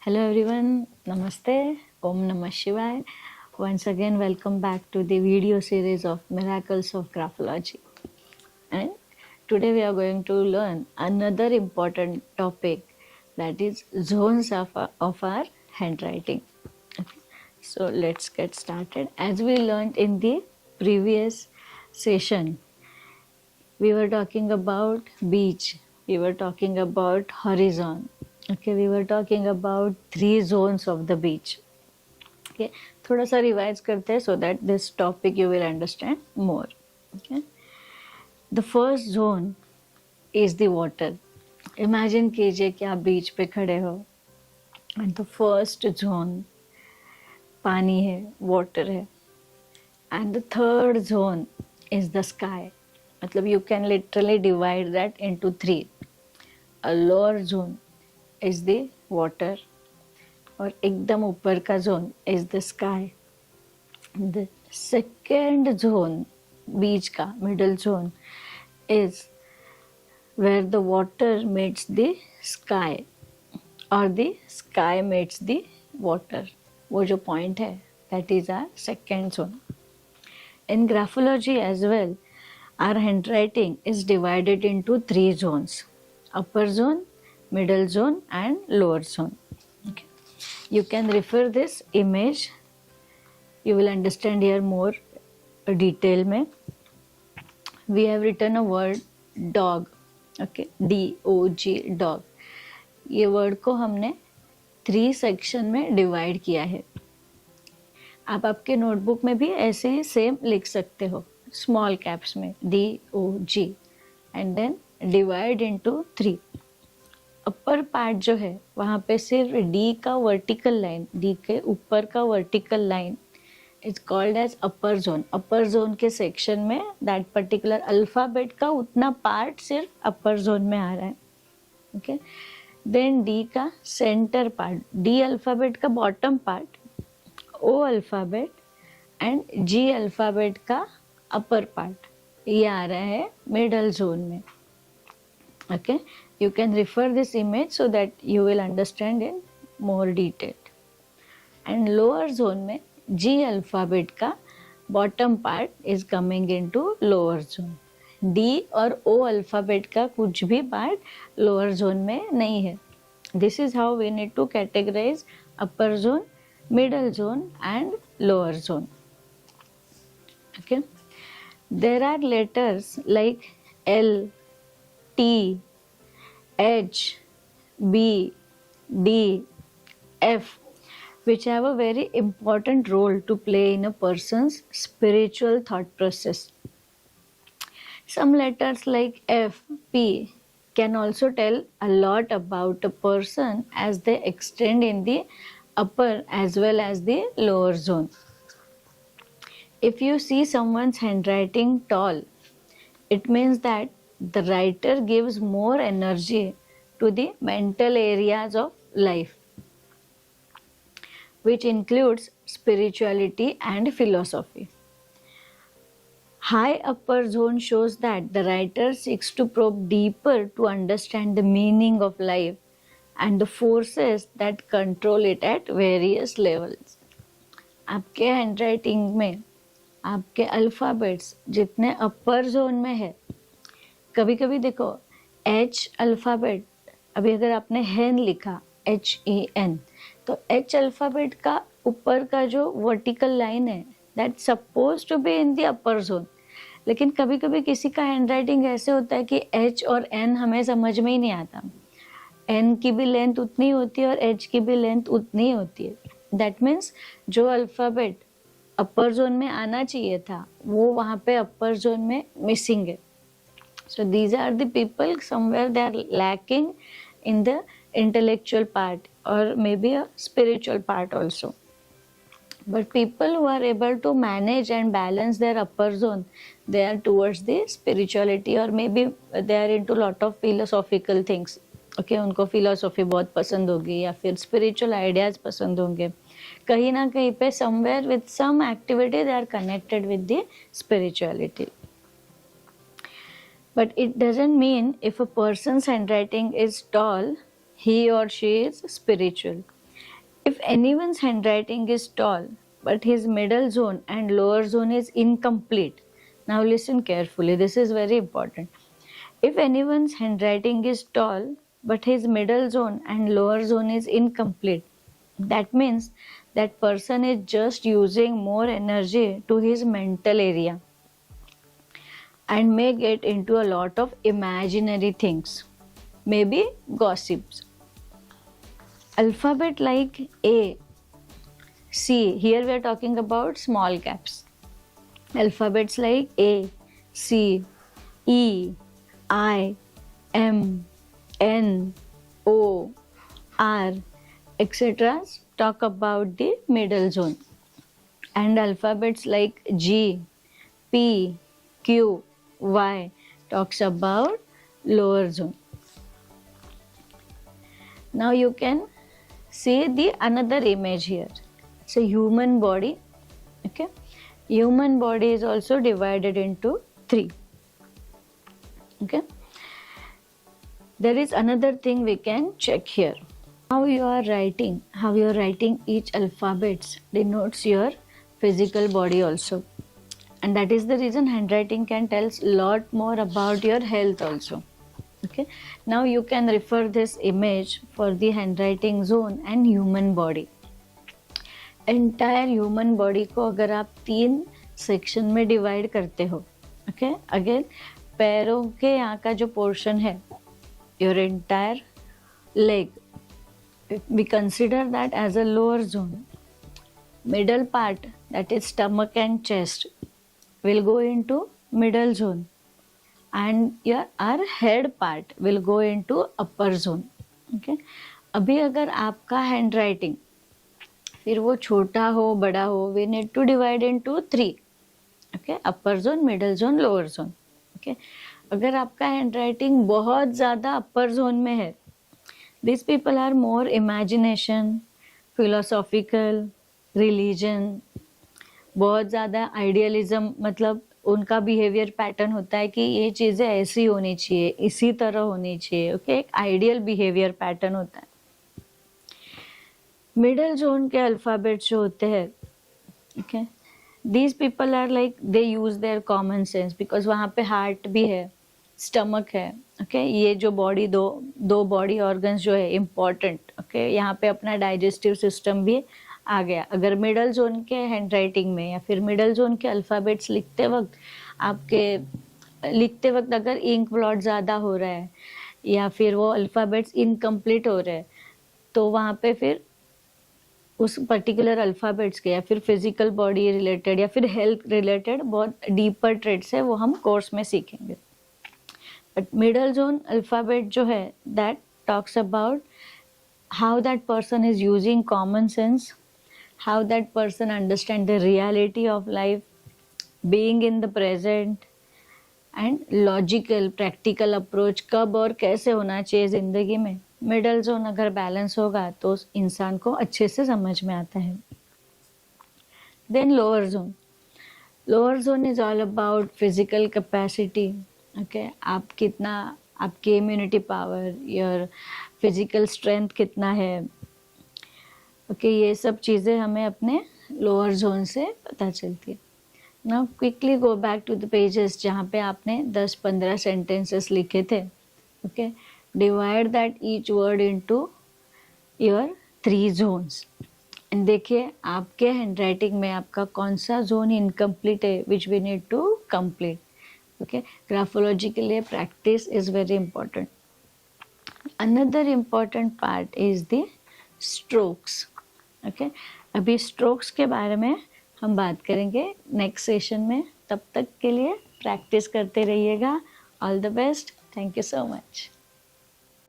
Hello everyone, Namaste, Om Namah Shivaya. Once again, welcome back to the video series of Miracles of Graphology. And today we are going to learn another important topic, that is zones of our handwriting. Okay. So let's get started. As we learned in the previous session, we were talking about beach, we were talking about horizon, okay, we were talking about three zones of the beach. Okay, थोड़ा सा revise करते हैं so that this topic you will understand more. Okay, the first zone is the water. Imagine कीजिए कि आप बीच पे खड़े हो and the first zone पानी है, water है, and the third zone is the sky. मतलब you can literally divide that into three. A lower zone is the water और एकदम ऊपर का zone is the sky. The second zone, बीच का middle zone, is where the water meets the sky or the sky meets the water. वो जो point है, that is our second zone. In graphology as well, our handwriting is divided into three zones: upper zone, middle zone and lower zone. Okay. You can refer this image, you will understand here more detail में. We have written a word dog, okay, D-O-G, dog. ये word को हमने three section में divide किया है. आप आपके notebook में भी ऐसे ही सेम लिख सकते हो, स्मॉल कैप्स में D-O-G and then divide into three. Upper part जो है वहाँ पे सिर्फ डी का वर्टिकल लाइन, डी के ऊपर का vertical line is called as upper zone. Upper zone के सेक्शन में दैट पर्टिकुलर अल्फ़ाबेट का उतना पार्ट सिर्फ अपर जोन में आ रहा है. ओके, देन डी का सेंटर पार्ट, डी अल्फ़ाबेट का bottom part, O alphabet and G alphabet का अपर पार्ट, ये आ रहा है मिडल जोन में. Okay, you can refer this image so that you will understand in more detail. And lower zone में G alphabet का bottom part is coming into lower zone. D और O alphabet का कुछ भी part lower zone में नहीं है. This is how we need to categorize upper zone, middle zone and lower zone. Okay. There are letters like L, T, H, B, D, F, which have a very important role to play in a person's spiritual thought process. Some letters like F, P can also tell a lot about a person as they extend in the upper as well as the lower zone. If you see someone's handwriting tall, it means that the writer gives more energy to the mental areas of life, which includes spirituality and philosophy. High upper zone shows that the writer seeks to probe deeper to understand the meaning of life and the forces that control it at various levels. आपके handwriting में आपके alphabets जितने अपर zone में है, कभी कभी देखो H alphabet, अभी अगर आपने हैन लिखा HEN, तो H अल्फ़ाबेट का ऊपर का जो वर्टिकल लाइन है that suppose to be in the upper zone. लेकिन कभी कभी किसी का हैंडराइटिंग ऐसे होता है कि H और N हमें समझ में ही नहीं आता. N की भी लेंथ उतनी होती है और H की भी लेंथ उतनी होती है. दैट मीन्स जो अल्फ़ाबेट अपर जोन में आना चाहिए था वो वहाँ पे अपर जोन में मिसिंग है. So these are the people somewhere they are lacking in the intellectual part or maybe a spiritual part also. But people who are able to manage and balance their upper zone, they are towards the spirituality or maybe they are into lot of philosophical things. Okay, उनको philosophy बहुत पसंद होगी या फिर spiritual ideas पसंद होंगे. कहीं ना कहीं पे somewhere with some activity they are connected with the spirituality. But it doesn't mean if a person's handwriting is tall, he or she is spiritual. If anyone's handwriting is tall, but his middle zone and lower zone is incomplete. Now listen carefully, this is very important. If anyone's handwriting is tall, but his middle zone and lower zone is incomplete, that means that person is just using more energy to his mental area and may get into a lot of imaginary things, maybe gossips. Alphabet like A, C, here we are talking about small caps. Alphabets like A, C, E, I, M, N, O, R, etc. talk about the middle zone. And alphabets like G, P, Q, Y talks about lower zone. Now you can see the another image here. It's a human body. Okay, human body is also divided into 3. Okay, there is another thing we can check here. How you are writing each alphabets denotes your physical body also, and that is the reason handwriting can tell a lot more about your health also. Okay, now you can refer this image for the handwriting zone and human body. Entire human body को अगर आप 3 section में divide करते हो, okay, again पैरों के यहाँ का जो पोर्शन है, your entire leg, we consider that as a lower zone. Middle part, that is stomach and chest, will go into middle zone, and your or head part will go into upper zone. Okay, अभी अगर आपका hand writing फिर वो छोटा हो बड़ा हो, we need to divide into 3. Okay, upper zone, middle zone, lower zone. Okay, अगर आपका हैंड राइटिंग बहुत ज़्यादा अपर जोन में है, this people are more imagination, philosophical, religion, बहुत ज़्यादा आइडियलिज्म, मतलब उनका बिहेवियर पैटर्न होता है कि ये चीज़ें ऐसी होनी चाहिए, इसी तरह होनी चाहिए. ओके, एक आइडियल बिहेवियर पैटर्न होता है. मिडल जोन के अल्फ़ाबेट्स जो होते हैं, okay, these people are like they use their common sense, because वहाँ पे हार्ट भी है, स्टमक है. ओके, ये जो बॉडी दो बॉडी ऑर्गन्स जो है इम्पॉर्टेंट. ओके, यहाँ पे अपना डाइजेस्टिव सिस्टम भी आ गया. अगर मिडल जोन के हैंड राइटिंग में या फिर मिडल जोन के अल्फ़ाबेट्स लिखते वक्त अगर इंक ब्लॉट ज़्यादा हो रहा है या फिर वो अल्फ़ाबेट्स इनकम्प्लीट हो रहे हैं, तो वहाँ पे फिर उस पर्टिकुलर अल्फ़ाबेट्स के या फिर फिजिकल बॉडी रिलेटेड या फिर हेल्थ रिलेटेड बहुत डीपर ट्रेड्स है, वो हम कोर्स में सीखेंगे. बट मिडल जोन अल्फ़ाबेट जो है, that talks about how that person is using common sense, how that person understand the reality of life, being in the present, and logical practical approach कब और कैसे होना चाहिए ज़िंदगी में. मिडल जोन अगर बैलेंस होगा तो उस इंसान को अच्छे से समझ में आता है. Then lower zone is all about physical capacity. Okay, आप कितना, आपकी immunity power, your physical strength कितना है. ओके, ये सब चीज़ें हमें अपने लोअर जोन से पता चलती है. Now quickly go back to the pages जहाँ पे आपने 10-15 सेंटेंसेस लिखे थे. Okay, divide that each word into your 3 zones and देखिए आपके हैंड राइटिंग में आपका कौन सा जोन इनकम्प्लीट है, which we need to complete. Okay, graphology के लिए practice is very important. Another important part is the strokes. Okay, अभी स्ट्रोक्स के बारे में हम बात करेंगे नेक्स्ट सेशन में. तब तक के लिए प्रैक्टिस करते रहिएगा. All the best. Thank you so much.